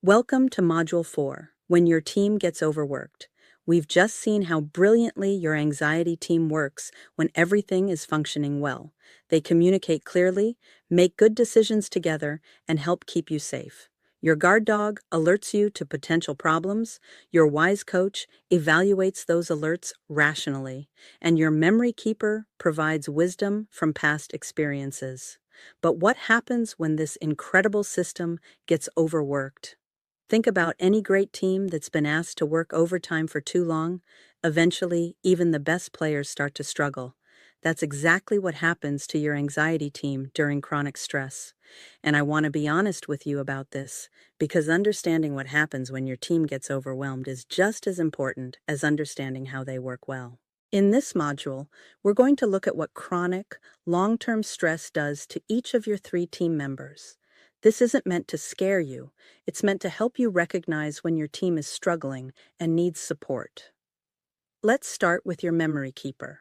Welcome to Module 4, When Your Team Gets Overworked. We've just seen how brilliantly your anxiety team works when everything is functioning well. They communicate clearly, make good decisions together, and help keep you safe. Your guard dog alerts you to potential problems, your wise coach evaluates those alerts rationally, and your memory keeper provides wisdom from past experiences. But what happens when this incredible system gets overworked? Think about any great team that's been asked to work overtime for too long. Eventually, even the best players start to struggle. That's exactly what happens to your anxiety team during chronic stress. And I want to be honest with you about this, because understanding what happens when your team gets overwhelmed is just as important as understanding how they work well. In this module, we're going to look at what chronic, long-term stress does to each of your three team members. This isn't meant to scare you. It's meant to help you recognize when your team is struggling and needs support. Let's start with your memory keeper.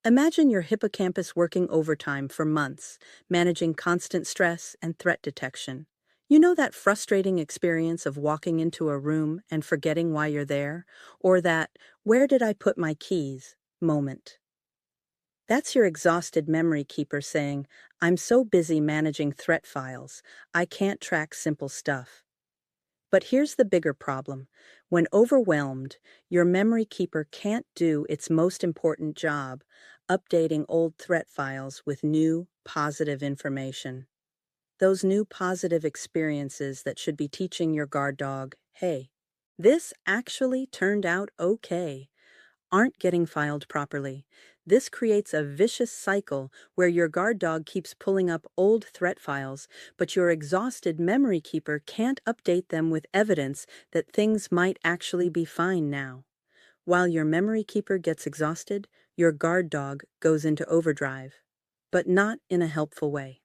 Imagine your hippocampus working overtime for months, managing constant stress and threat detection. You know that frustrating experience of walking into a room and forgetting why you're there? Or that, "Where did I put my keys?" moment. That's your exhausted memory keeper saying, "I'm so busy managing threat files, I can't track simple stuff." But here's the bigger problem. When overwhelmed, your memory keeper can't do its most important job, updating old threat files with new, positive information. Those new positive experiences that should be teaching your guard dog, "Hey, this actually turned out okay," aren't getting filed properly. This creates a vicious cycle where your guard dog keeps pulling up old threat files, but your exhausted memory keeper can't update them with evidence that things might actually be fine now. While your memory keeper gets exhausted, your guard dog goes into overdrive, but not in a helpful way.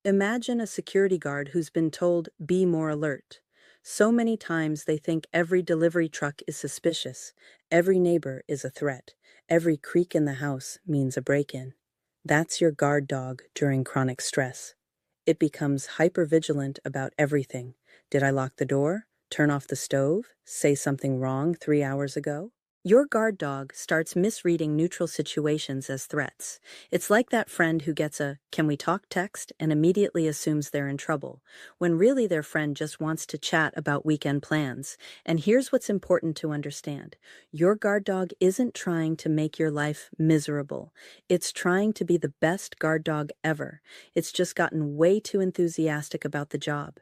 Imagine a security guard who's been told, "Be more alert." So many times they think every delivery truck is suspicious, every neighbor is a threat, every creak in the house means a break-in. That's your guard dog during chronic stress. It becomes hypervigilant about everything. Did I lock the door? Turn off the stove? Say something wrong 3 hours ago? Your guard dog starts misreading neutral situations as threats. It's like that friend who gets a "can we talk" text and immediately assumes they're in trouble, when really their friend just wants to chat about weekend plans. And here's what's important to understand. Your guard dog isn't trying to make your life miserable. It's trying to be the best guard dog ever. It's just gotten way too enthusiastic about the job.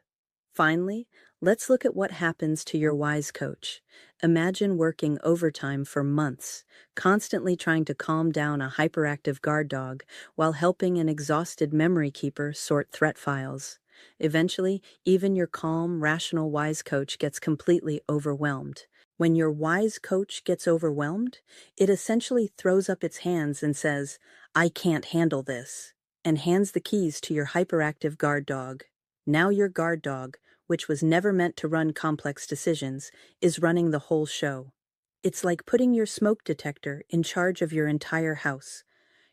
Finally, let's look at what happens to your wise coach. Imagine working overtime for months, constantly trying to calm down a hyperactive guard dog while helping an exhausted memory keeper sort threat files. Eventually, even your calm, rational wise coach gets completely overwhelmed. When your wise coach gets overwhelmed, it essentially throws up its hands and says, "I can't handle this," and hands the keys to your hyperactive guard dog. Now your guard dog, which was never meant to run complex decisions, is running the whole show. It's like putting your smoke detector in charge of your entire house.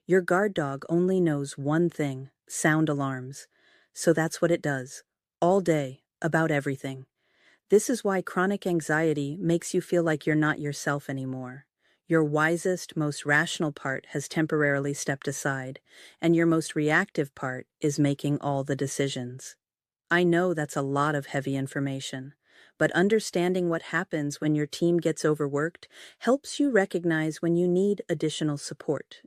Your guard dog only knows one thing: sound alarms. So that's what it does, all day, about everything. This is why chronic anxiety makes you feel like you're not yourself anymore. Your wisest, most rational part has temporarily stepped aside, and your most reactive part is making all the decisions. I know that's a lot of heavy information, but understanding what happens when your team gets overworked helps you recognize when you need additional support.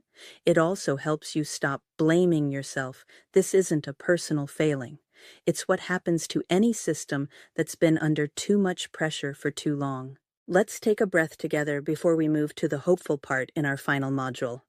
It also helps you stop blaming yourself. This isn't a personal failing. It's what happens to any system that's been under too much pressure for too long. Let's take a breath together before we move to the hopeful part in our final module.